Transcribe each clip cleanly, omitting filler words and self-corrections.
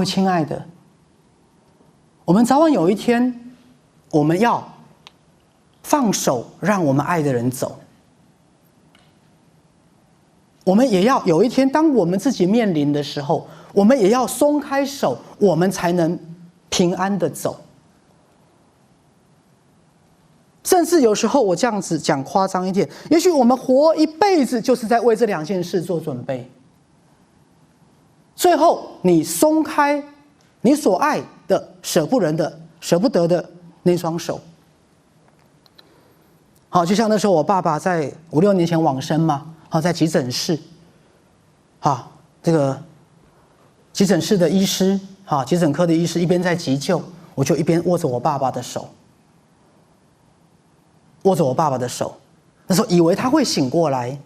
位亲爱的，我们早晚有一天，我们要放手，让我们爱的人走。我们也要有一天，当我们自己面临的时候，我们也要松开手，我们才能平安的走。甚至有时候我这样子讲夸张一点，也许我们活一辈子就是在为这2件事做准备。最后，你松开你所爱的、舍不得的那双手。好，就像那时候我爸爸在5、6年前往生嘛，好，在急诊室，好，这个急诊室的医师，好，急诊科的医师一边在急救，我就一边握着我爸爸的手。握着我爸爸的手，那时候以为他会醒过来，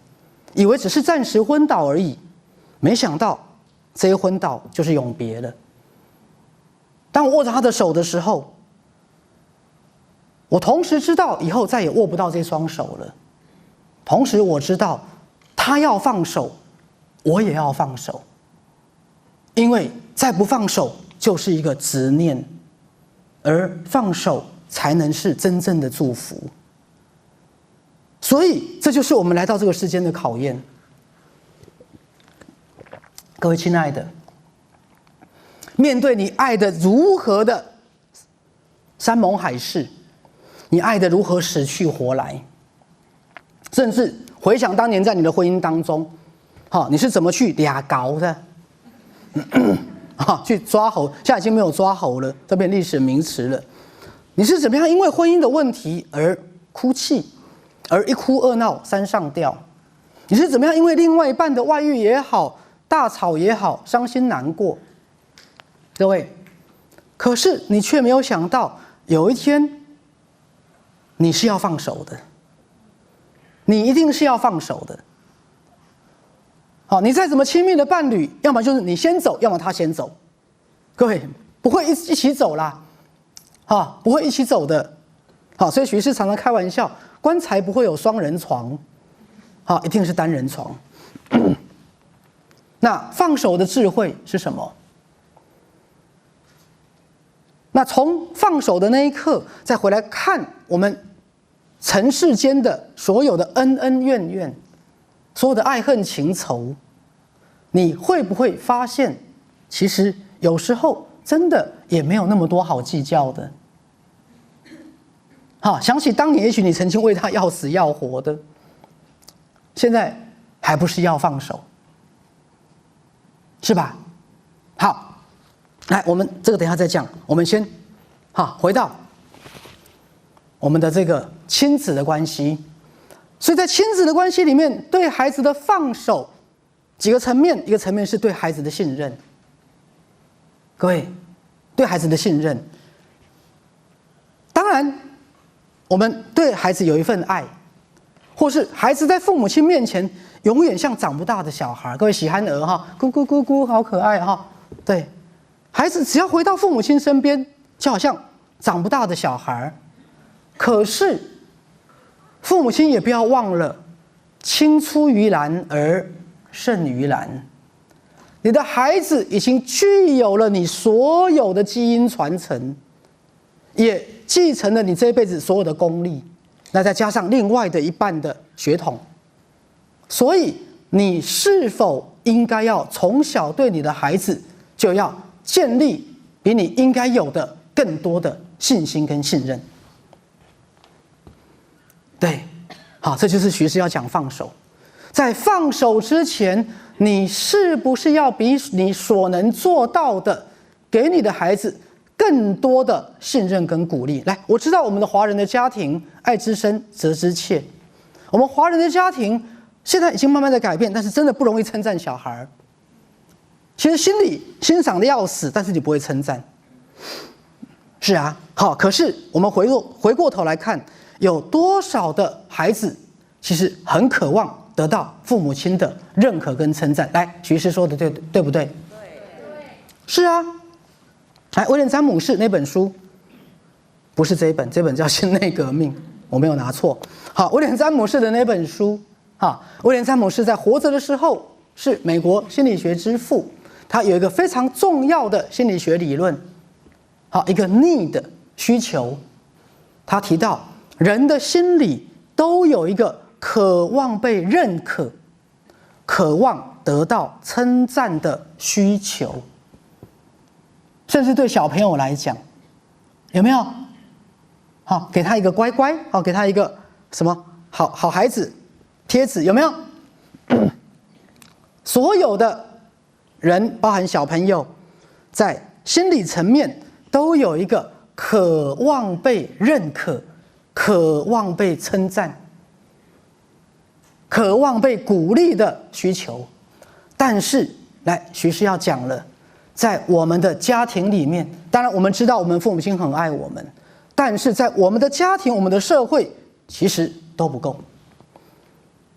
以为只是暂时昏倒而已，没想到这一昏倒就是永别了。当我握着他的手的时候，我同时知道以后再也握不到这双手了，同时我知道他要放手，我也要放手，因为再不放手就是一个执念，而放手才能是真正的祝福。所以，这就是我们来到这个世间的考验。各位亲爱的，面对你爱的如何的山盟海誓，你爱的如何死去活来，甚至回想当年在你的婚姻当中，你是怎么去俩搞的，去抓猴，现在已经没有抓猴了，这变历史名词了。你是怎么样因为婚姻的问题而哭泣？而一哭二闹三上吊，你是怎么样因为另外一半的外遇也好，大吵也好，伤心难过？各位，可是你却没有想到，有一天你是要放手的，你一定是要放手的。好，你再怎么亲密的伴侣，要么就是你先走，要么他先走。各位，不会一起走啦，不会一起走的。好，所以徐氏常常开玩笑，棺材不会有双人床，一定是单人床。那放手的智慧是什么？那从放手的那一刻，再回来看我们尘世间的所有的恩恩怨怨，所有的爱恨情仇，你会不会发现，其实有时候真的也没有那么多好计较的？想起当年，也许你曾经为他要死要活的，现在还不是要放手，是吧？好，来，我们这个等一下再讲。我们先，回到我们的这个亲子的关系。所以在亲子的关系里面，对孩子的放手几个层面，一个层面是对孩子的信任。各位，对孩子的信任，当然。我们对孩子有一份爱，或是孩子在父母亲面前永远像长不大的小孩。各位喜憨儿咕咕咕咕，好可爱对，孩子只要回到父母亲身边，就好像长不大的小孩。可是父母亲也不要忘了，青出于蓝而胜于蓝。你的孩子已经具有了你所有的基因传承，也继承了你这一辈子所有的功力，那再加上另外的一半的血统，所以你是否应该要从小对你的孩子就要建立比你应该有的更多的信心跟信任？对，好，这就是徐师要讲放手。在放手之前，你是不是要比你所能做到的，给你的孩子更多的信任跟鼓励？来，我知道我们的华人的家庭爱之深责之切，我们华人的家庭现在已经慢慢的改变，但是真的不容易称赞小孩。其实心里欣赏的要死，但是你不会称赞。是啊，好，可是我们回过头来看，有多少的孩子其实很渴望得到父母亲的认可跟称赞？来，徐师说的对不对？对，是啊。来，威廉詹姆士那本书，不是这一本，这本叫《心内革命》，我没有拿错。好，威廉詹姆士的那本书，威廉詹姆士在活着的时候是美国心理学之父，它有一个非常重要的心理学理论，好，一个 need 需求。他提到人的心里都有一个渴望被认可、渴望得到称赞的需求。甚至对小朋友来讲，有没有？好，给他一个乖乖，好，给他一个什么好孩子贴纸，有没有？所有的人，包含小朋友，在心理层面都有一个渴望被认可、渴望被称赞、渴望被鼓励的需求。但是，徐师要讲了，在我们的家庭里面，当然我们知道我们父母亲很爱我们，但是在我们的家庭、我们的社会，其实都不够。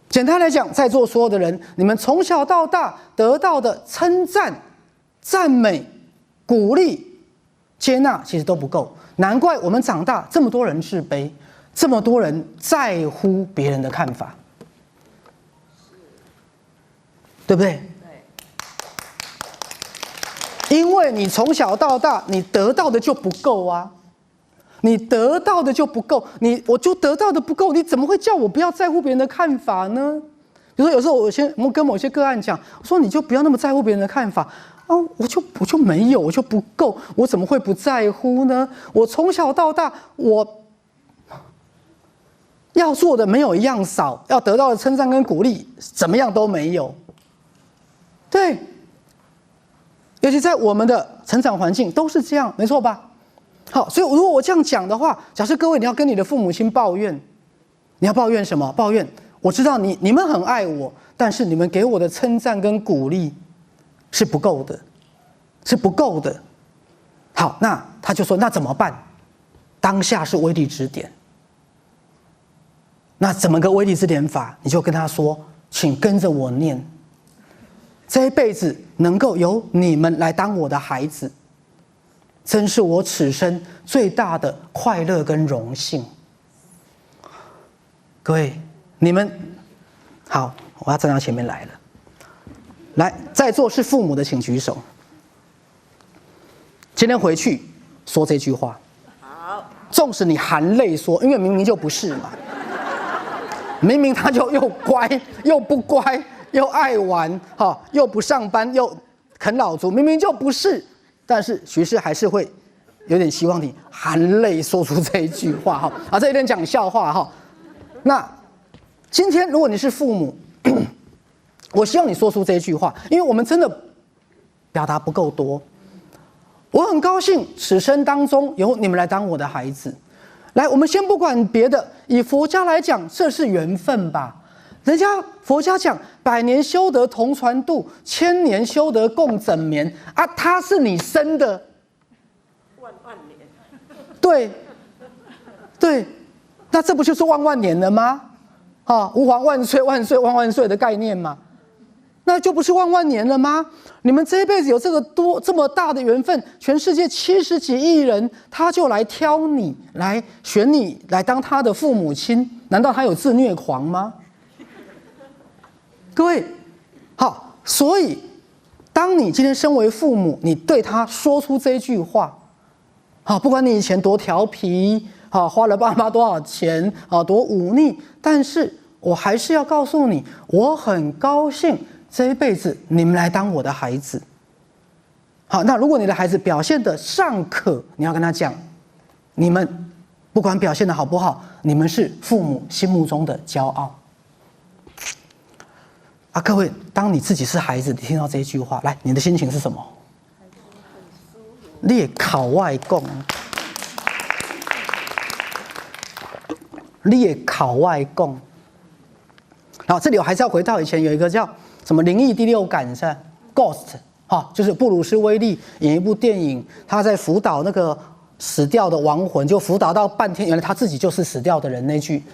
简单来讲，在座所有的人，你们从小到大得到的称赞、赞美、鼓励、接纳，其实都不够。难怪我们长大这么多人自卑，这么多人在乎别人的看法，对不对？因为你从小到大，你得到的就不够啊。你得到的就不够，我就得到的不够，你怎么会叫我不要在乎别人的看法呢？比如说有时候我跟某些个案讲，我说你就不要那么在乎别人的看法啊，我就没有，我就不够，我怎么会不在乎呢？我从小到大，我要做的没有一样少，要得到的称赞跟鼓励怎么样都没有。对，尤其在我们的成长环境都是这样，没错吧？好，所以如果我这样讲的话，假设各位你要跟你的父母亲抱怨，你要抱怨什么？抱怨我知道你们很爱我，但是你们给我的称赞跟鼓励是不够的，是不够的。好，那他就说那怎么办？当下是威力支点。那怎么个威力支点法？你就跟他说，请跟着我念，这一辈子能够由你们来当我的孩子，真是我此生最大的快乐跟荣幸。各位，你们好，我要站到前面来了。来，在座是父母的，请举手。今天回去说这句话。好，纵使你含泪说，因为明明就不是嘛，明明他就又乖又不乖，又爱玩，又不上班，又啃老族，明明就不是。但是徐氏还是会有点希望你含泪说出这一句话哈啊，这有点讲笑话哈。那今天如果你是父母，我希望你说出这一句话，因为我们真的表达不够多。我很高兴此生当中由你们来当我的孩子。来，我们先不管别的，以佛家来讲，这是缘分吧。人家佛家讲百年修得同船渡，千年修得共枕眠啊，他是你生的，万年，对，那这不就是万万年了吗？吾皇万岁万岁万万岁的概念嘛，那就不是万万年了吗？你们这一辈子有这么大的缘分，全世界70几亿人，他就来挑你，来选你来当他的父母亲，难道他有自虐狂吗？各位，好，所以当你今天身为父母，你对他说出这句话，不管你以前多调皮，花了爸妈多少钱，多忤逆，但是我还是要告诉你，我很高兴这一辈子你们来当我的孩子。好，那如果你的孩子表现得尚可，你要跟他讲，你们不管表现得好不好，你们是父母心目中的骄傲。各位，当你自己是孩子，你听到这一句话，来，你的心情是什么？列考外供，列考外供。好，这里我还是要回到以前有一个叫什么灵异第六感是 Ghost， 就是布鲁斯威利演一部电影，他在辅导那个死掉的亡魂，就辅导到半天，原来他自己就是死掉的人。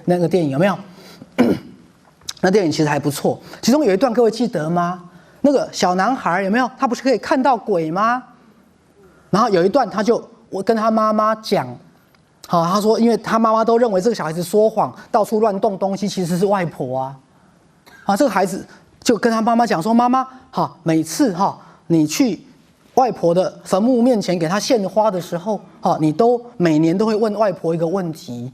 那个电影有没有？那电影其实还不错，其中有一段各位记得吗？那个小男孩有没有？他不是可以看到鬼吗？然后有一段我跟他妈妈讲，他说因为他妈妈都认为这个小孩子说谎，到处乱动东西，其实是外婆啊。这个孩子就跟他妈妈讲说，妈妈，每次你去外婆的坟墓面前给她献花的时候，你都每年都会问外婆一个问题。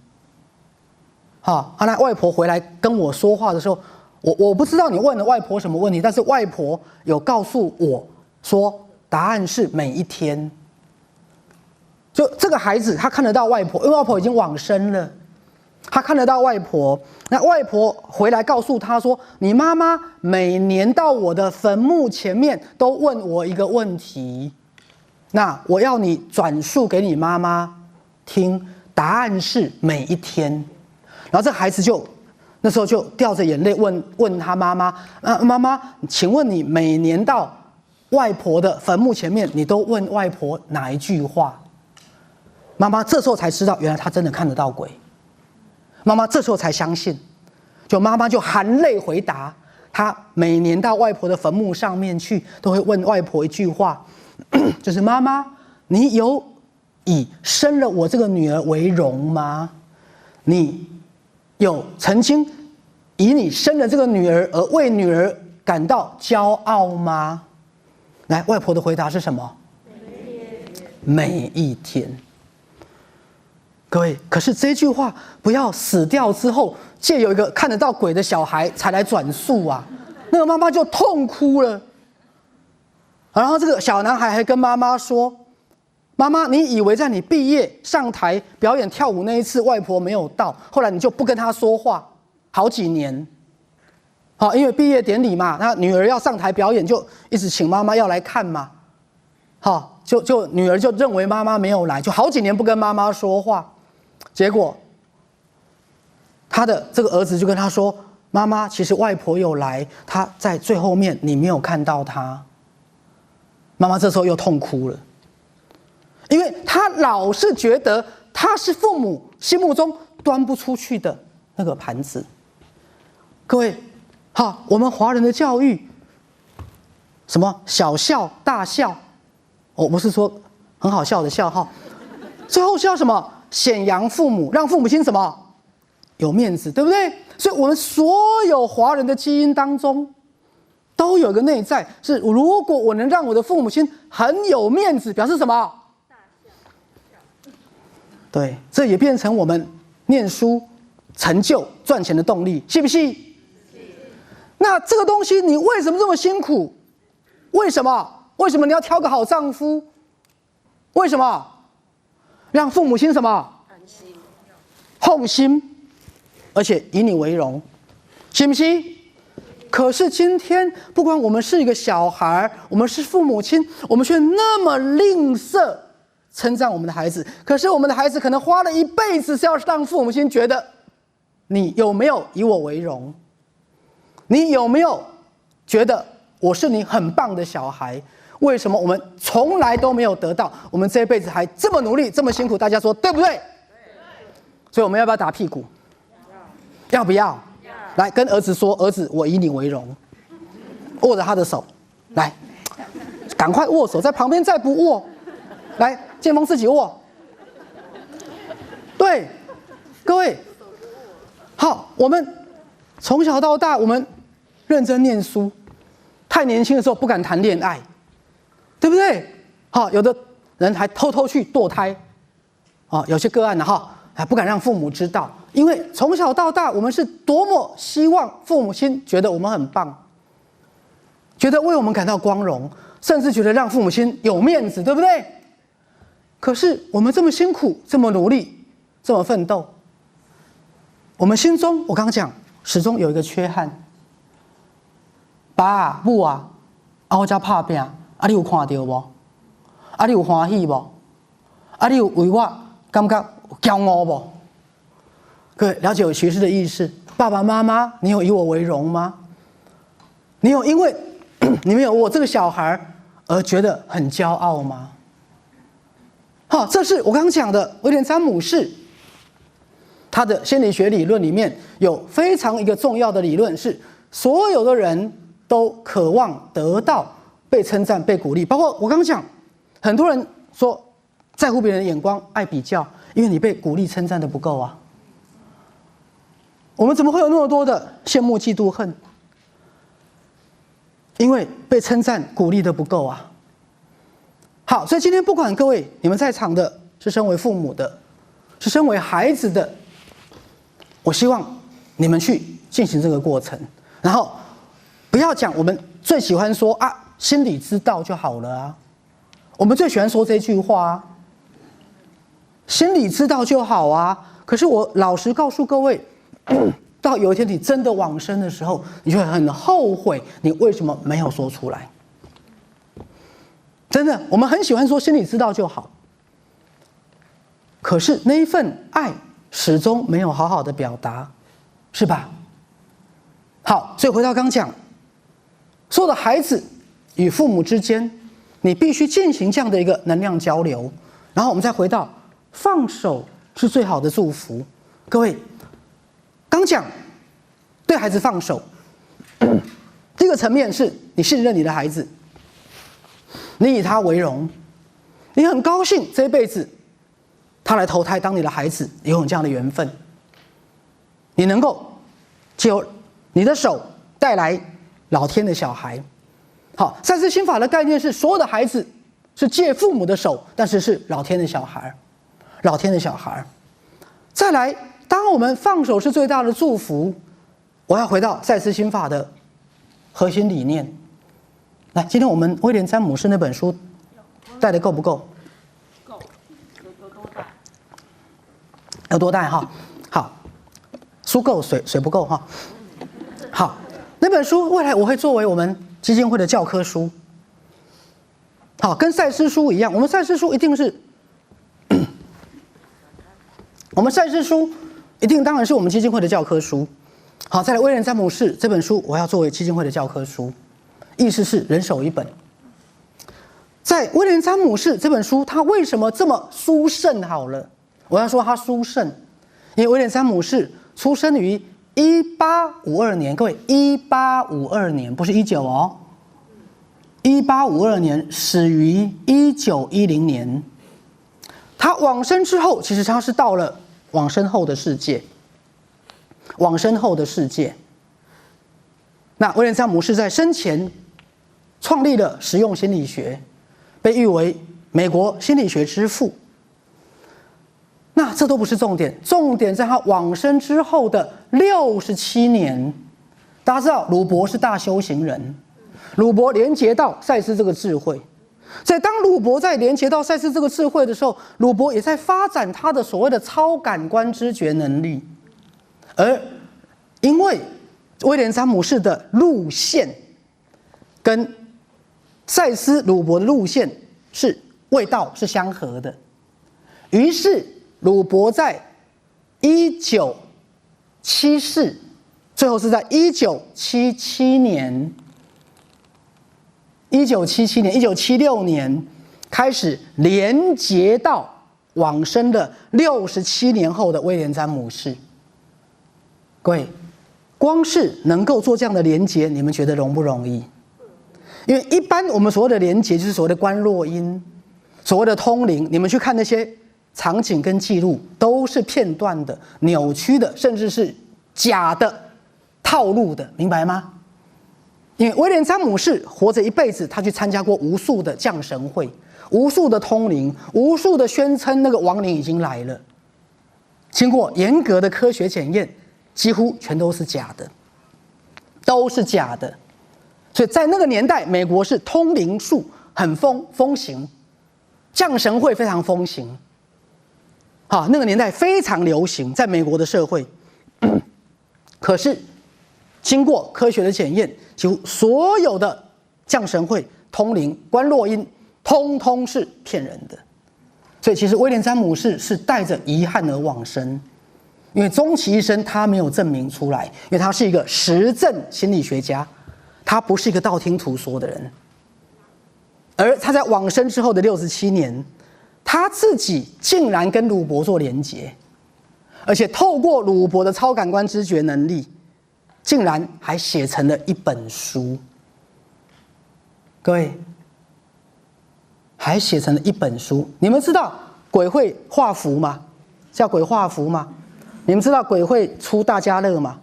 那外婆回来跟我说话的时候，我不知道你问了外婆什么问题，但是外婆有告诉我说，答案是每一天。就这个孩子，他看得到外婆，因为外婆已经往生了，他看得到外婆。那外婆回来告诉他说：“你妈妈每年到我的坟墓前面都问我一个问题，那我要你转述给你妈妈听，答案是每一天。”然后这孩子那时候就掉着眼泪问他妈妈：“妈妈，请问你每年到外婆的坟墓前面，你都问外婆哪一句话？”妈妈这时候才知道，原来他真的看得到鬼。妈妈这时候才相信，妈妈就含泪回答，她每年到外婆的坟墓上面去，都会问外婆一句话，就是妈妈，你有以生了我这个女儿为荣吗？你有曾经以你生了这个女儿而为女儿感到骄傲吗？来，外婆的回答是什么？每一天。各位，可是这句话不要死掉之后，借有一个看得到鬼的小孩才来转述啊，那个妈妈就痛哭了。然后这个小男孩还跟妈妈说：“妈妈，你以为在你毕业上台表演跳舞那一次，外婆没有到，后来你就不跟她说话，好几年。因为毕业典礼嘛，那女儿要上台表演，就一直请妈妈要来看嘛。就女儿就认为妈妈没有来，就好几年不跟妈妈说话。结果，他的这个儿子就跟他说：“妈妈，其实外婆有来，她在最后面，你没有看到她。”妈妈这时候又痛哭了，因为她老是觉得她是父母心目中端不出去的那个盘子。各位，我们华人的教育，什么小孝大孝，我不是说很好笑的笑哈，最后是要什么？显扬父母，让父母亲什么有面子，对不对？所以我们所有华人的基因当中，都有一个内在是：如果我能让我的父母亲很有面子，表示什么？对，这也变成我们念书、成就、赚钱的动力，是不是？那这个东西你为什么这么辛苦？为什么？为什么你要挑个好丈夫？为什么？让父母亲什么？安心、放心，而且以你为荣，信不信？可是今天，不管我们是一个小孩，我们是父母亲，我们却那么吝啬称赞我们的孩子。可是我们的孩子可能花了一辈子，是要让父母亲觉得，你有没有以我为荣？你有没有觉得我是你很棒的小孩？为什么我们从来都没有得到？我们这一辈子还这么努力，这么辛苦，大家说对不对？所以我们要不要打屁股？要不要？来跟儿子说，儿子，我以你为荣。握着他的手，来，赶快握手，在旁边再不握，来，建峰自己握。对，各位，好，我们从小到大，我们认真念书，太年轻的时候不敢谈恋爱。对不对？有的人还偷偷去堕胎，有些个案呢，还不敢让父母知道，因为从小到大，我们是多么希望父母亲觉得我们很棒，觉得为我们感到光荣，甚至觉得让父母亲有面子，对不对？可是我们这么辛苦，这么努力，这么奋斗，我们心中，我刚刚讲，始终有一个缺憾。爸啊，母啊，我才打拼。你有看到无？你有欢喜无？你有为我感觉骄傲无？各位了解我学士的意思？爸爸妈妈，你有以我为荣吗？你有因为你们有我这个小孩而觉得很骄傲吗？这是我刚刚讲的威廉·詹姆士，他的心理学理论里面有非常一个重要的理论是，所有的人都渴望得到被称赞、被鼓励，包括我刚刚讲，很多人说在乎别人的眼光、爱比较，因为你被鼓励、称赞的不够啊。我们怎么会有那么多的羡慕、嫉妒、恨？因为被称赞、鼓励的不够啊。好，所以今天不管各位你们在场的是身为父母的，是身为孩子的，我希望你们去进行这个过程，然后不要讲我们最喜欢说啊，心里知道就好了啊。我们最喜欢说这句话啊，心里知道就好啊。可是我老实告诉各位，到有一天你真的往生的时候，你就会很后悔你为什么没有说出来。真的，我们很喜欢说心里知道就好，可是那一份爱始终没有好好的表达，是吧？好，所以回到刚讲，所有的孩子与父母之间，你必须进行这样的一个能量交流，然后我们再回到放手是最好的祝福。各位，刚讲对孩子放手，第一个层面是你信任你的孩子，你以他为荣，你很高兴这一辈子他来投胎当你的孩子，有这样的缘分，你能够借由你的手带来老天的小孩。好，赛斯心法的概念是，所有的孩子是借父母的手，但是是老天的小孩，老天的小孩。再来，当我们放手是最大的祝福，我要回到赛斯心法的核心理念。来，今天我们威廉詹姆士那本书带的够不够？够，有多大？有多大哈？好，书够，水不够哈。好，那本书未来我会作为我们基金会的教科书。好，跟赛斯书一样，我们赛斯书一定是，我们赛斯书一定当然是我们基金会的教科书。好，再来威廉詹姆士这本书，我要作为基金会的教科书。意思是人手一本。在威廉詹姆士这本书，他为什么这么殊胜？好了，我要说他殊胜，因为威廉詹姆士出生于1852年，各位，1852年不是19哦，1852年始于1910年。他往生之后，其实他是到了往生后的世界，往生后的世界。那威廉詹姆士在生前创立了实用心理学，被誉为美国心理学之父。那这都不是重点，重点在他往生之后的67年。大家知道鲁伯是大修行人，鲁伯连接到赛斯这个智慧，所以当鲁伯在连接到赛斯这个智慧的时候，鲁伯也在发展他的所谓的超感官知觉能力。而因为威廉詹姆士的路线跟赛斯鲁伯的路线是味道是相合的，于是鲁伯在1974，最后是在1976年开始连接到往生的67年后的威廉詹姆士。各位，光是能够做这样的连结，你们觉得容不容易？因为一般我们所谓的连结就是所谓的观落阴，所谓的通灵，你们去看那些场景跟记录，都是片段的、扭曲的，甚至是假的、套路的，明白吗？因为威廉詹姆士活着一辈子，他去参加过无数的降神会、无数的通灵、无数的宣称那个亡灵已经来了，经过严格的科学检验，几乎全都是假的，都是假的。所以在那个年代，美国是通灵术很风行，降神会非常风行。好，那个年代非常流行，在美国的社会。可是经过科学的检验，几乎所有的降神会、通灵、观落阴，通通是骗人的。所以其实威廉詹姆士是带着遗憾而往生，因为终其一生他没有证明出来，因为他是一个实证心理学家，他不是一个道听途说的人。而他在往生之后的67年，他自己竟然跟鲁伯做连结，而且透过鲁伯的超感官知觉能力，竟然还写成了一本书。各位，还写成了一本书。你们知道鬼会画符吗？叫鬼画符吗？你们知道鬼会出大家乐吗？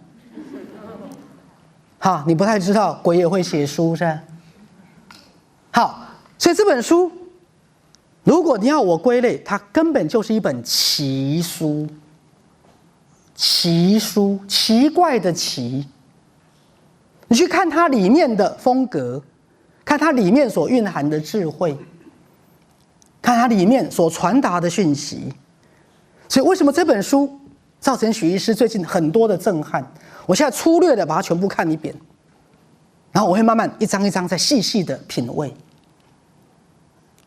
哈，你不太知道，鬼也会写书是吧？好，所以这本书，如果你要我归类，它根本就是一本奇书。奇书，奇怪的奇。你去看它里面的风格，看它里面所蕴含的智慧，看它里面所传达的讯息。所以为什么这本书造成许医师最近很多的震撼？我现在粗略的把它全部看一遍，然后我会慢慢一张一张再细细的品味，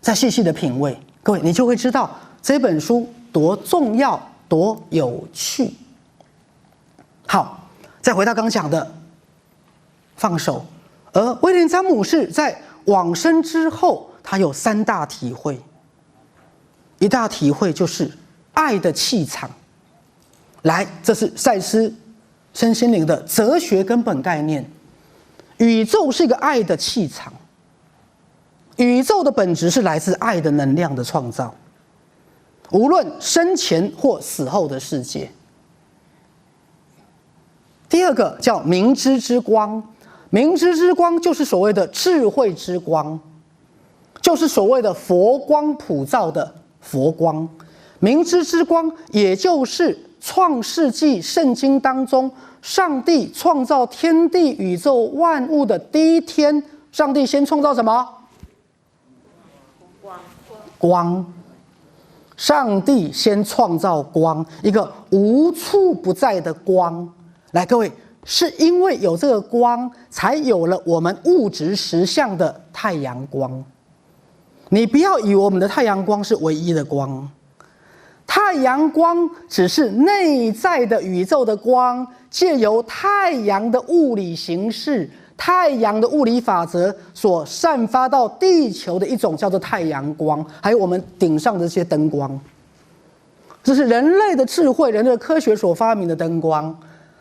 再细细的品味，各位你就会知道这本书多重要，多有趣。好，再回到刚讲的放手，而威廉詹姆士在往生之后，他有3大体会。一大体会就是爱的气场。来，这是赛斯身心灵的哲学根本概念。宇宙是一个爱的气场，宇宙的本质是来自爱的能量的创造，无论生前或死后的世界。第二个叫明知之光，明知之光就是所谓的智慧之光，就是所谓的佛光普照的佛光。明知之光也就是创世纪圣经当中上帝创造天地宇宙万物的第一天，上帝先创造什么？光。上帝先创造光，一个无处不在的光。来，各位，是因为有这个光，才有了我们物质实相的太阳光。你不要以为我们的太阳光是唯一的光，太阳光只是内在的宇宙的光，借由太阳的物理形式、太阳的物理法则所散发到地球的一种叫做太阳光，还有我们顶上的这些灯光。这是人类的智慧、人类的科学所发明的灯光。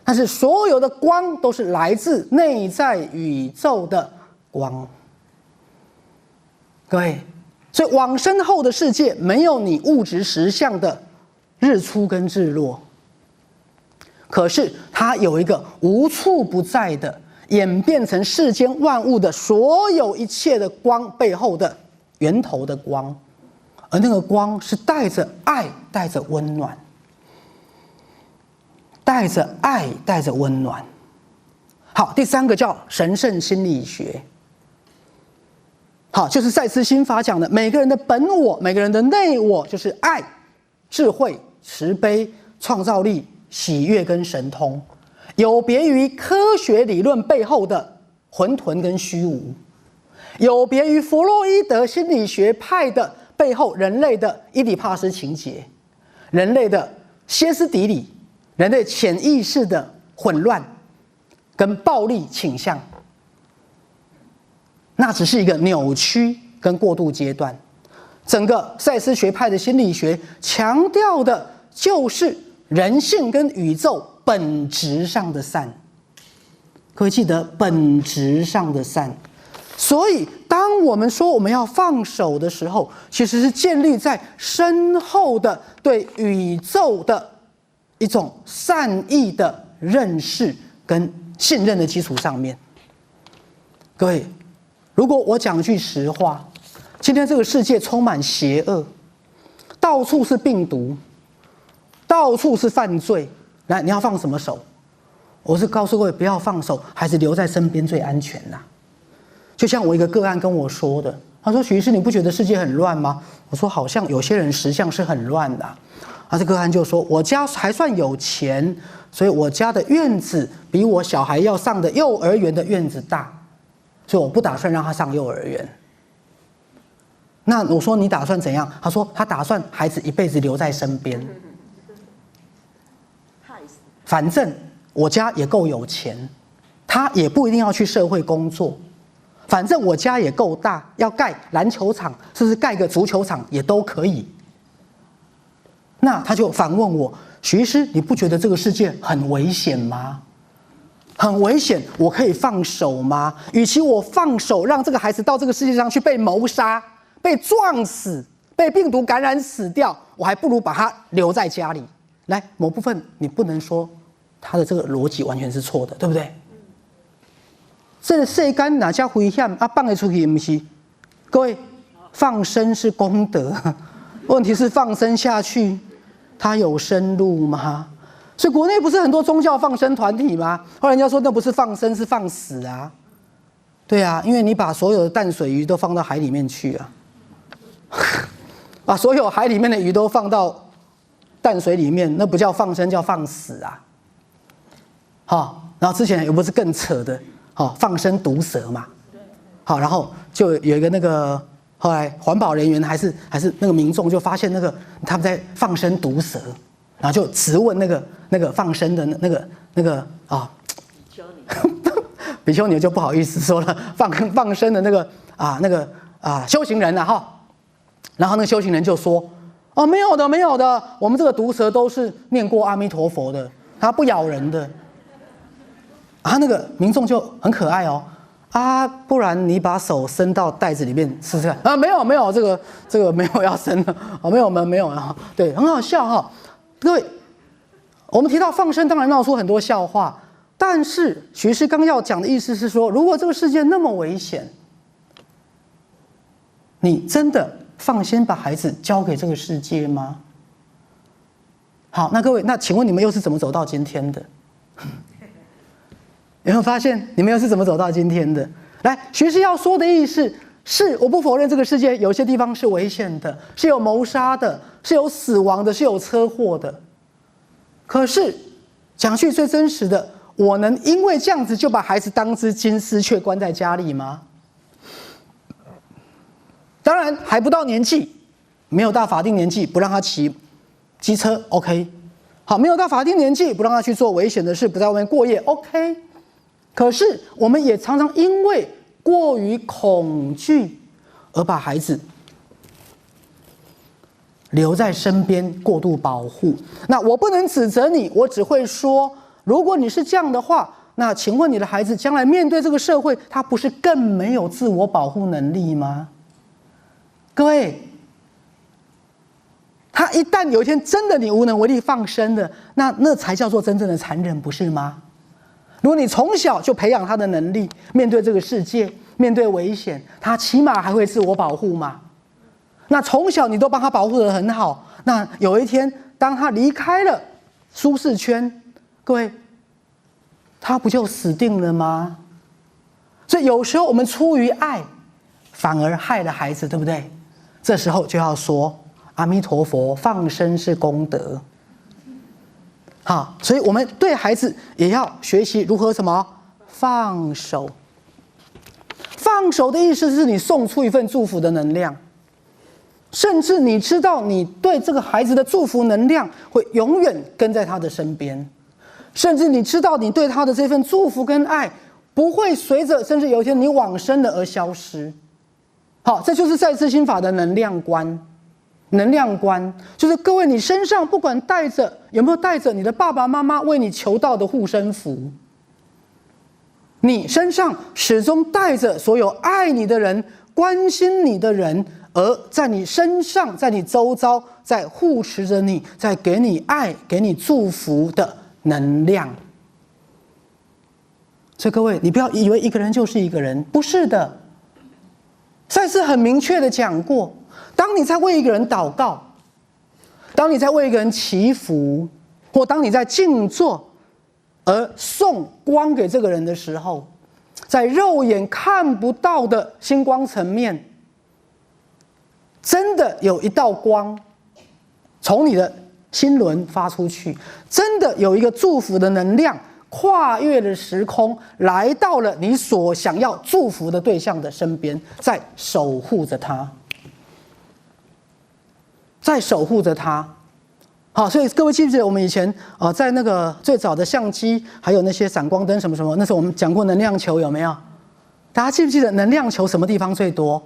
但是所有的光都是来自内在宇宙的光，各位，所以往生后的世界没有你物质实相的日出跟日落，可是它有一个无处不在的演变成世间万物的所有一切的光背后的源头的光，而那个光是带着爱，带着温暖。带着爱，带着温暖。好，第3个叫神圣心理学。好，就是赛斯心法讲的，每个人的本我，每个人的内我，就是爱、智慧、慈悲、创造力、喜悦跟神通，有别于科学理论背后的混沌跟虚无，有别于弗洛伊德心理学派的背后人类的伊底帕斯情结，人类的歇斯底里。人类潜意识的混乱跟暴力倾向，那只是一个扭曲跟过渡阶段。整个赛斯学派的心理学强调的就是人性跟宇宙本质上的善。各位记得本质上的善。所以当我们说我们要放手的时候，其实是建立在深厚的对宇宙的一种善意的认识跟信任的基础上面。各位，如果我讲句实话，今天这个世界充满邪恶，到处是病毒，到处是犯罪，来，你要放什么手？我是告诉各位，不要放手，还是留在身边最安全啦。就像我一个个案跟我说的，他说：“许医师，你不觉得世界很乱吗？”我说：“好像有些人实相是很乱的。”这个案就说：“我家还算有钱，所以我家的院子比我小孩要上的幼儿园的院子大，所以我不打算让他上幼儿园。”那我说：“你打算怎样？”他说：“他打算孩子一辈子留在身边，反正我家也够有钱，他也不一定要去社会工作，反正我家也够大，要盖篮球场，甚至盖个足球场也都可以。”那他就反问我：“许医师，你不觉得这个世界很危险吗？很危险，我可以放手吗？与其我放手让这个孩子到这个世界上去被谋杀、被撞死、被病毒感染死掉，我还不如把他留在家里。”来，某部分你不能说他的这个逻辑完全是错的，对不对？这个世间哪家危险啊，放得出去不是？各位，放生是功德，问题是放生下去，它有生路吗？所以国内不是很多宗教放生团体吗？后来人家说那不是放生，是放死啊。对啊，因为你把所有的淡水鱼都放到海里面去啊，把所有海里面的鱼都放到淡水里面，那不叫放生，叫放死啊。好，然后之前有不是更扯的，好，放生毒蛇嘛。好，然后就有一个那个后来环保人员还是那个民众就发现那个他们在放生毒蛇，然后就质问那个放生的那个啊。比丘尼就不好意思说了，放生的那个修行人哈，然后那个修行人就说：“哦，没有的，我们这个毒蛇都是念过阿弥陀佛的，它不咬人的。”啊，那个民众就很可爱哦，啊，不然你把手伸到袋子里面试试看啊，没有，这个没有要伸的，哦，没有啊，对，很好笑哈，各位，我们提到放生，当然闹出很多笑话。但是徐师刚要讲的意思是说，如果这个世界那么危险，你真的放心把孩子交给这个世界吗？好，那各位，那请问你们又是怎么走到今天的？有没有发现你们又是怎么走到今天的？来，徐师要说的意思是，我不否认这个世界有些地方是危险的，是有谋杀的，是有死亡的，是有车祸的。可是讲句最真实的，我能因为这样子就把孩子当只金丝雀关在家里吗？当然还不到年纪，没有到法定年纪不让他骑机车 OK， 好，没有到法定年纪不让他去做危险的事，不在外面过夜 OK。可是我们也常常因为过于恐惧而把孩子留在身边过度保护。那我不能指责你，我只会说，如果你是这样的话，那请问你的孩子将来面对这个社会，他不是更没有自我保护能力吗？各位，他一旦有一天真的你无能为力放生的，那才叫做真正的残忍，不是吗？如果你从小就培养他的能力，面对这个世界，面对危险，他起码还会自我保护嘛。那从小你都帮他保护得很好，那有一天当他离开了舒适圈，各位，他不就死定了吗？所以有时候我们出于爱，反而害了孩子，对不对？这时候就要说阿弥陀佛，放生是功德。好，所以我们对孩子也要学习如何什么放手。放手的意思是你送出一份祝福的能量，甚至你知道你对这个孩子的祝福能量会永远跟在他的身边，甚至你知道你对他的这份祝福跟爱不会随着甚至有一天你往生了而消失。好，这就是在世心法的能量观。能量观就是各位，你身上不管带着有没有带着你的爸爸妈妈为你求到的护身符，你身上始终带着所有爱你的人、关心你的人，而在你身上、在你周遭，在护持着你，在给你爱、给你祝福的能量。所以各位，你不要以为一个人就是一个人，不是的。赛斯很明确的讲过，当你在为一个人祷告，当你在为一个人祈福，或当你在静坐而送光给这个人的时候，在肉眼看不到的星光层面，真的有一道光从你的心轮发出去，真的有一个祝福的能量跨越了时空，来到了你所想要祝福的对象的身边，在守护着他，在守护着他。好，所以各位记不记得我们以前在那个最早的相机，还有那些闪光灯什么什么，那时候我们讲过能量球有没有？大家记不记得能量球什么地方最多？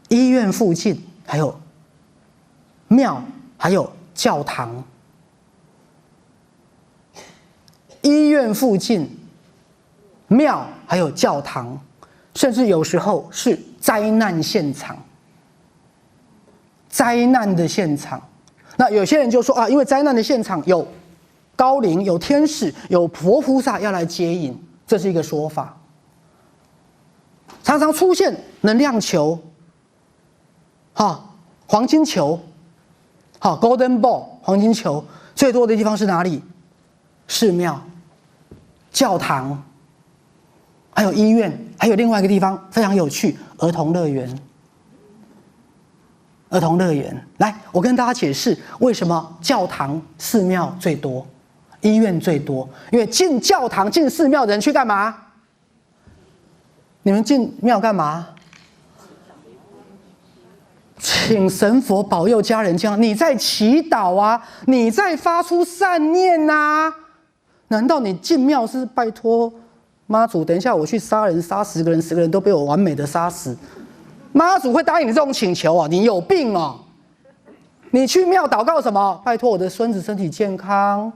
医院附近，还有庙，还有教堂。医院附近、庙还有教堂，甚至有时候是灾难现场。灾难的现场，那有些人就说因为灾难的现场有高灵、有天使、有佛菩萨要来接引，这是一个说法。常常出现能量球，黄金球，golden ball 黄金球最多的地方是哪里？寺庙、教堂，还有医院，还有另外一个地方非常有趣，儿童乐园。儿童乐园，来，我跟大家解释为什么教堂、寺庙最多，医院最多。因为进教堂、进寺庙的人去干嘛？你们进庙干嘛？请神佛保佑家人健康。你在祈祷啊，你在发出善念啊。难道你进庙是拜托妈祖？等一下我去杀人，杀10个人，10个人都被我完美的杀死。妈祖会答应你这种请求啊？你有病哦！你去庙祷告什么？拜托我的孙子身体健康，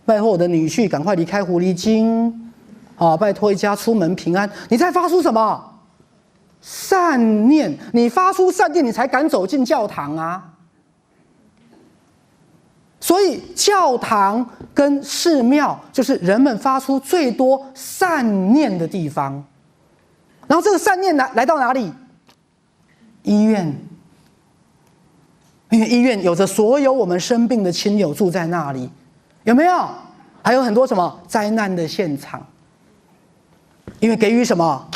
拜托我的女婿赶快离开狐狸精，拜托一家出门平安。你在发出什么？善念。你发出善念，你才敢走进教堂啊。所以教堂跟寺庙就是人们发出最多善念的地方。然后这个善念来到哪里？医院，因为医院有着所有我们生病的亲友住在那里，有没有？还有很多什么灾难的现场，因为给予什么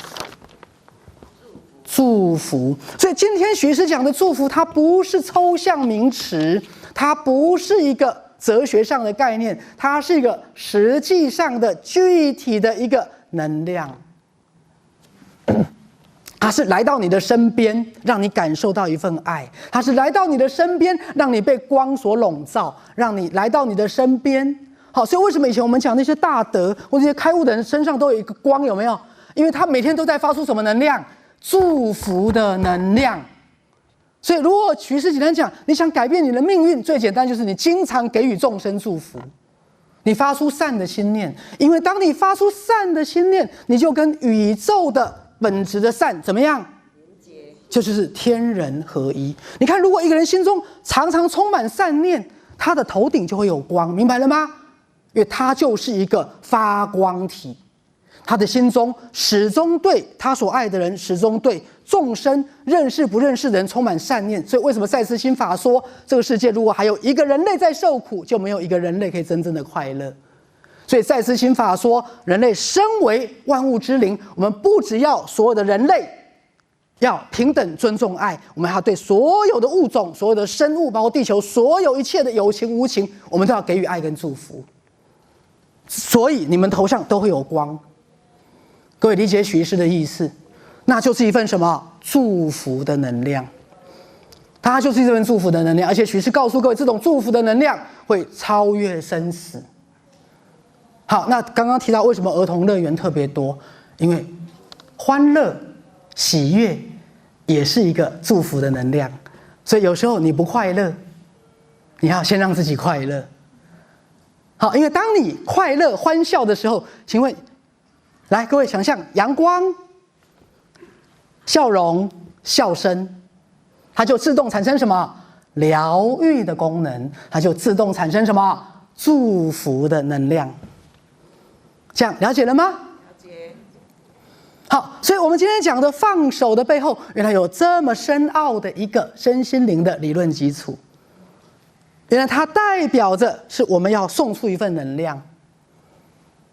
祝福。所以今天许医师讲的祝福，它不是抽象名词，它不是一个哲学上的概念，它是一个实际上的具体的一个能量。它是来到你的身边，让你感受到一份爱；它是来到你的身边，让你被光所笼罩，让你来到你的身边。好，所以为什么以前我们讲那些大德或那些开悟的人身上都有一个光，有没有？因为他每天都在发出什么能量？祝福的能量。所以如果许医师简单讲，你想改变你的命运，最简单就是你经常给予众生祝福，你发出善的心念。因为当你发出善的心念，你就跟宇宙的本质的善怎么样？就是天人合一。你看，如果一个人心中常常充满善念，他的头顶就会有光，明白了吗？因为他就是一个发光体，他的心中始终对他所爱的人，始终对众生认识不认识的人充满善念。所以为什么赛斯心法说，这个世界如果还有一个人类在受苦，就没有一个人类可以真正的快乐。所以赛斯心法说，人类身为万物之灵，我们不只要所有的人类要平等尊重爱，我们还要对所有的物种、所有的生物，包括地球所有一切的有情无情，我们都要给予爱跟祝福。所以你们头上都会有光。各位理解许医师的意思，那就是一份什么？祝福的能量。它就是一份祝福的能量，而且许医师告诉各位，这种祝福的能量会超越生死。好，那刚刚提到为什么儿童乐园特别多？因为欢乐、喜悦也是一个祝福的能量。所以有时候你不快乐，你要先让自己快乐。好，因为当你快乐、欢笑的时候，请问，来各位想象阳光、笑容、笑声，它就自动产生什么？疗愈的功能，它就自动产生什么？祝福的能量。这样了解了吗？了解。好，所以我们今天讲的放手的背后，原来有这么深奥的一个身心灵的理论基础。原来它代表着是我们要送出一份能量，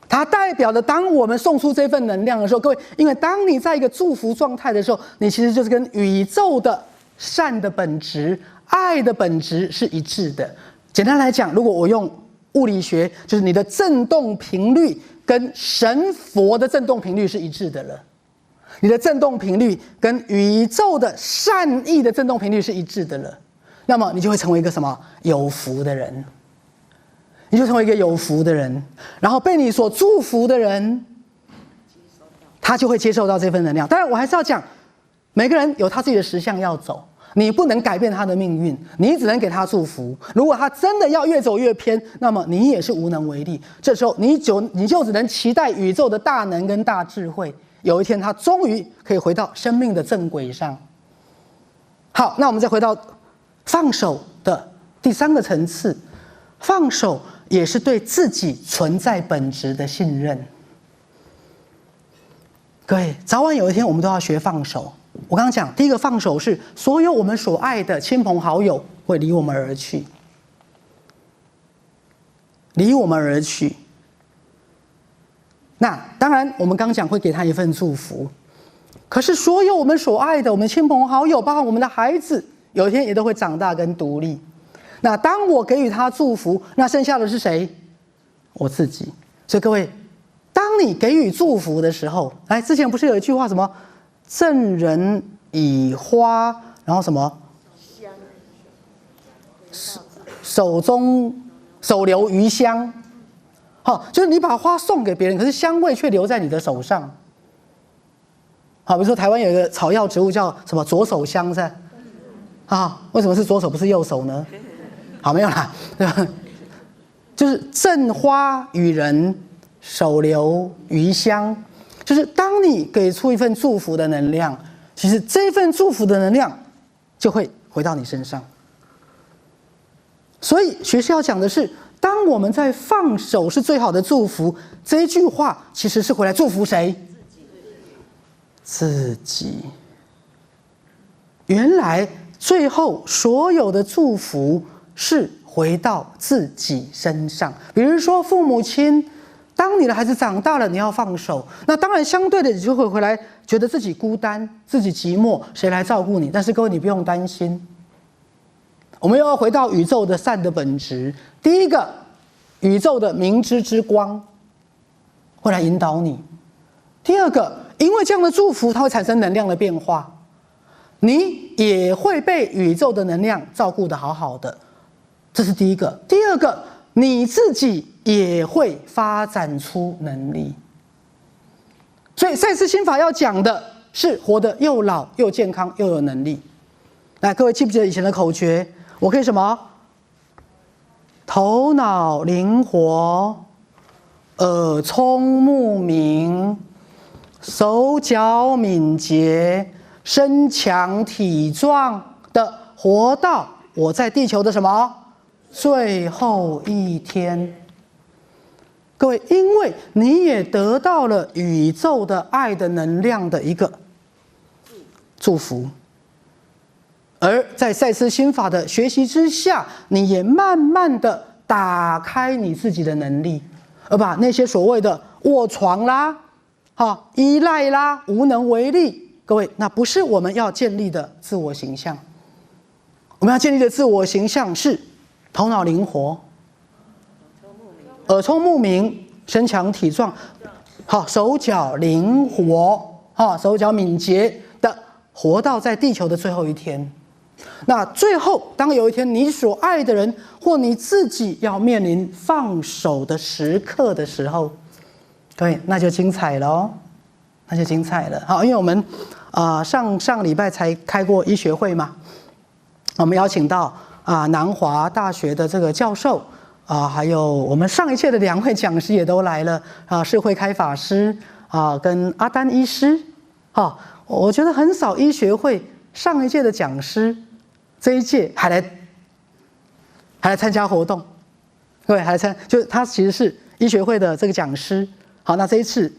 它代表着当我们送出这份能量的时候，各位，因为当你在一个祝福状态的时候，你其实就是跟宇宙的善的本质、爱的本质是一致的。简单来讲，如果我用物理学，就是你的振动频率跟神佛的振动频率是一致的了，你的振动频率跟宇宙的善意的振动频率是一致的了，那么你就会成为一个什么有福的人，你就成为一个有福的人，然后被你所祝福的人，他就会接受到这份能量。当然，我还是要讲，每个人有他自己的实相要走。你不能改变他的命运，你只能给他祝福。如果他真的要越走越偏，那么你也是无能为力。这时候你就只能期待宇宙的大能跟大智慧，有一天他终于可以回到生命的正轨上。好，那我们再回到放手的第三个层次，放手也是对自己存在本质的信任。各位，早晚有一天我们都要学放手。我刚刚讲，第一个放手是所有我们所爱的亲朋好友会离我们而去，离我们而去。那当然，我们刚讲会给他一份祝福，可是所有我们所爱的，我们亲朋好友，包括我们的孩子，有一天也都会长大跟独立。那当我给予他祝福，那剩下的是谁？我自己。所以各位，当你给予祝福的时候，来，之前不是有一句话什么“赠人以花”，然后什么“手留余香”。好，就是你把花送给别人，可是香味却留在你的手上。好，比如说台湾有一个草药植物叫什么左手香，是吧？啊，为什么是左手不是右手呢？好，没有啦，对吧？就是赠花与人，手留余香。就是当你给出一份祝福的能量，其实这份祝福的能量就会回到你身上。所以学士要讲的是，当我们在放手是最好的祝福，这一句话其实是回来祝福谁？自己。原来最后所有的祝福是回到自己身上。比如说父母亲，当你的孩子长大了，你要放手，那当然相对的你就会回来觉得自己孤单、自己寂寞，谁来照顾你？但是各位，你不用担心，我们又要回到宇宙的善的本质。第一个，宇宙的明知之光会来引导你；第二个，因为这样的祝福，它会产生能量的变化，你也会被宇宙的能量照顾得好好的。这是第一个。第二个，你自己也会发展出能力。所以赛斯心法要讲的是活得又老又健康又有能力。来，各位记不记得以前的口诀？我可以什么？头脑灵活，耳聪目明，手脚敏捷，身强体壮的活到我在地球的什么最后一天。各位，因为你也得到了宇宙的爱的能量的一个祝福，而在赛斯心法的学习之下，你也慢慢的打开你自己的能力，而把那些所谓的卧床啦、依赖啦、无能为力，各位，那不是我们要建立的自我形象。我们要建立的自我形象是头脑灵活，耳聪目明，身强体壮，手脚灵活，手脚敏捷的活到在地球的最后一天。那最后，当有一天你所爱的人或你自己要面临放手的时刻的时候，各位，那就精彩了哦，那就精彩了。好，因为我们上礼拜才开过医学会嘛，我们邀请到南华大学的这个教授还有我们上一届的2位讲师也都来了是慧开法师跟阿丹医师我觉得很少医学会上一届的讲师这一届还来参加活动，各位还来就是他其实是医学会的这个讲师。好，那这一次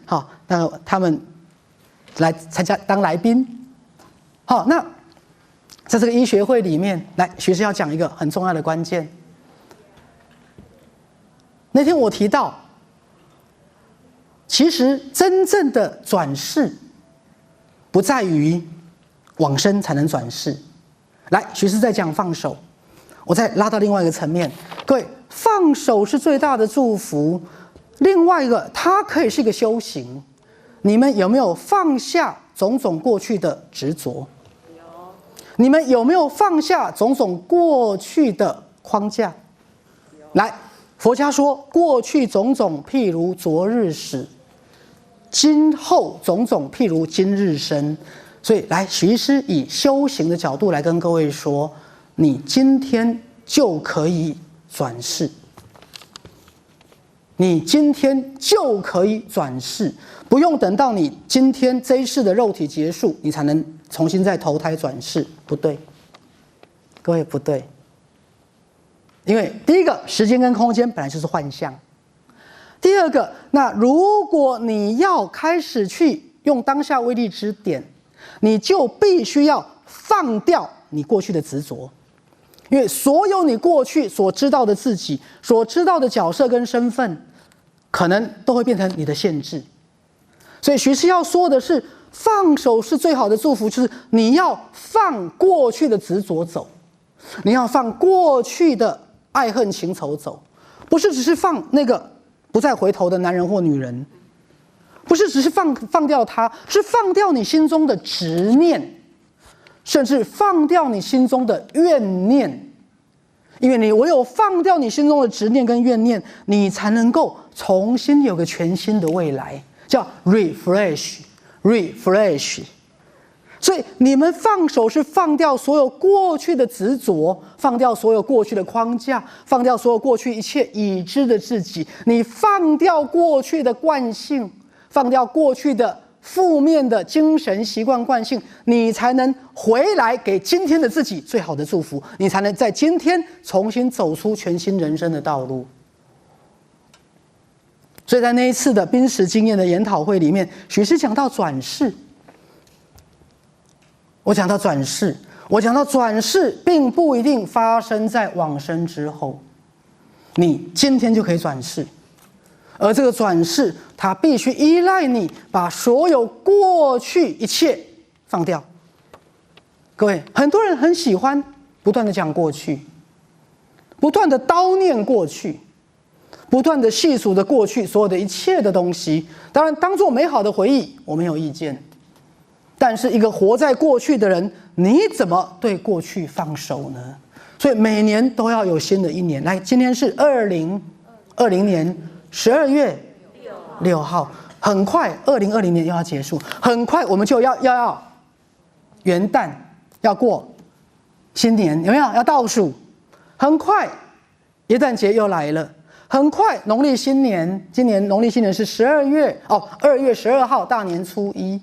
那他们来参加当来宾。好，那在这个医学会里面，来学士要讲一个很重要的关键。那天我提到，其实真正的转世不在于往生才能转世。来，学士在讲放手，我再拉到另外一个层面。各位，放手是最大的祝福。另外一个，它可以是一个修行。你们有没有放下种种过去的执着？有。你们有没有放下种种过去的框架？有。来，佛家说，过去种种譬如昨日死，今后种种譬如今日生。所以，来，许医师以修行的角度来跟各位说，你今天就可以转世。你今天就可以转世，不用等到你今天这一世的肉体结束，你才能重新再投胎转世，不对，各位不对。因为第一个，时间跟空间本来就是幻象；第二个，那如果你要开始去用当下为例之点，你就必须要放掉你过去的执着，因为所有你过去所知道的自己、所知道的角色跟身份，可能都会变成你的限制。所以徐师要说的是，放手是最好的祝福，就是你要放过去的执着走，你要放过去的爱恨情仇走，不是只是放那个不再回头的男人或女人，不是只是放掉他，是放掉你心中的执念，甚至放掉你心中的怨念。因为你唯有放掉你心中的执念跟怨念，你才能够重新有个全新的未来，叫 refresh。所以你们放手是放掉所有过去的执着，放掉所有过去的框架，放掉所有过去一切已知的自己，你放掉过去的惯性，放掉过去的负面的精神习惯惯性，你才能回来给今天的自己最好的祝福，你才能在今天重新走出全新人生的道路。所以在那一次的濒死经验的研讨会里面，许师讲到转世，我讲到转世并不一定发生在往生之后，你今天就可以转世，而这个转世它必须依赖你把所有过去一切放掉。各位，很多人很喜欢不断的讲过去，不断的叨念过去，不断的细数的过去所有的一切的东西，当然当作美好的回忆，我没有意见。但是一个活在过去的人，你怎么对过去放手呢？所以每年都要有新的一年。来，今天是2020年12月6号，很快2020年又要结束，很快我们就要元旦，要过新年，有没有？要倒数，很快耶诞节又来了。很快，农历新年，今年农历新年是2月12号，大年初一。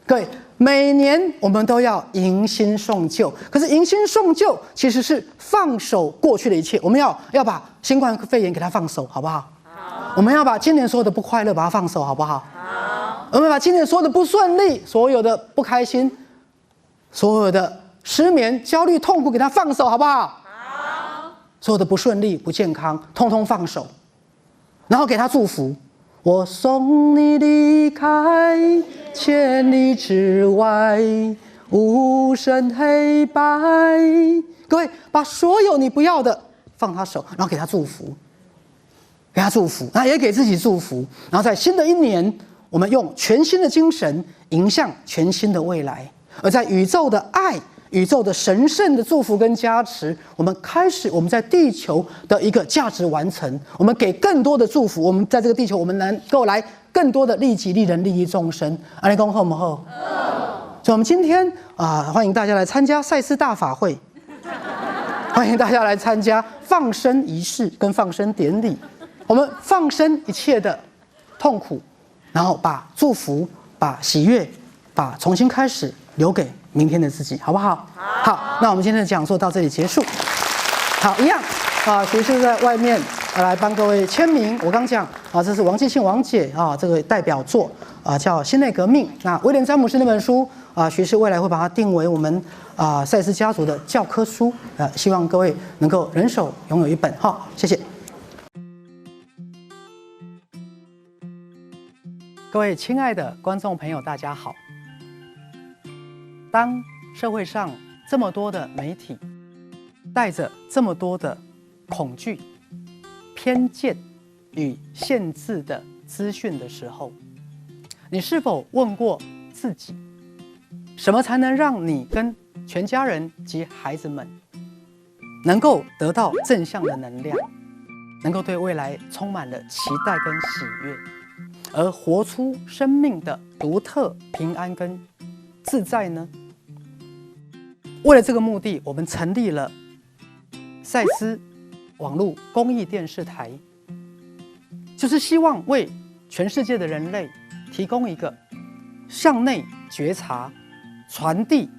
各位，每年我们都要迎新送旧，可是迎新送旧其实是放手过去的一切。我们要把新冠肺炎给它放手，好不好？好。我们要把今年所有的不快乐把它放手，好不好？好。我们把今年所有的不顺利、所有的不开心、所有的失眠、焦虑、痛苦给它放手，好不好？所有的不顺利、不健康，通通放手，然后给他祝福。我送你离开千里之外，无声黑白。各位，把所有你不要的放他手，然后给他祝福，给他祝福，那也给自己祝福。然后在新的一年，我们用全新的精神迎向全新的未来。而在宇宙的爱、宇宙的神圣的祝福跟加持，我们在地球的一个价值完成，我们给更多的祝福。我们在这个地球，我们能够来更多的利己利人利益众生。安利公好不好？所以我们今天欢迎大家来参加赛斯大法会，欢迎大家来参加放生仪式跟放生典礼。我们放生一切的痛苦，然后把祝福、把喜悦、把重新开始留给明天的自己，好不好？好，那我们今天的讲座到这里结束。好，一样学士在外面来帮各位签名。我刚讲这是王继庆王姐这个代表作叫《新内革命》。那威廉詹姆斯那本书学士未来会把它定为我们赛斯家族的教科书。希望各位能够人手拥有一本。好，谢谢。各位亲爱的观众朋友，大家好。当社会上这么多的媒体带着这么多的恐惧、偏见与限制的资讯的时候，你是否问过自己，什么才能让你跟全家人及孩子们能够得到正向的能量，能够对未来充满了期待跟喜悦，而活出生命的独特平安跟自在呢？为了这个目的，我们成立了赛斯网络公益电视台，就是希望为全世界的人类提供一个向内觉察、传递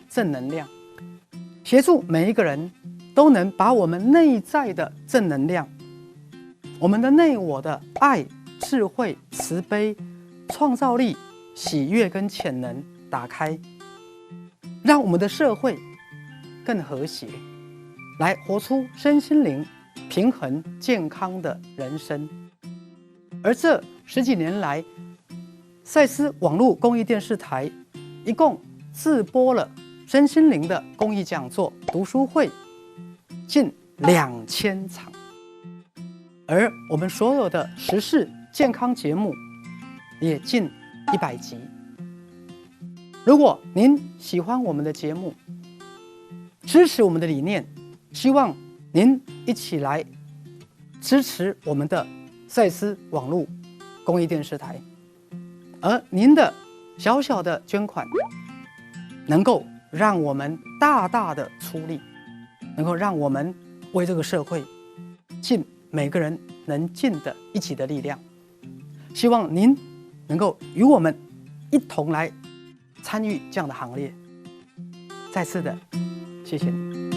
正能量，协助每一个人都能把我们内在的正能量、我们的内我的爱、智慧、慈悲、创造力、喜悦跟潜能打开，让我们的社会更和谐，来活出身心灵平衡健康的人生。而这10几年来，赛斯网络公益电视台一共自播了身心灵的公益讲座、读书会近2000场，而我们所有的时事健康节目也近100集。如果您喜欢我们的节目，支持我们的理念，希望您一起来支持我们的赛斯网络公益电视台，而您的小小的捐款能够让我们大大的出力，能够让我们为这个社会尽每个人能尽的一己的力量。希望您能够与我们一同来参与这样的行列。再次的谢谢你。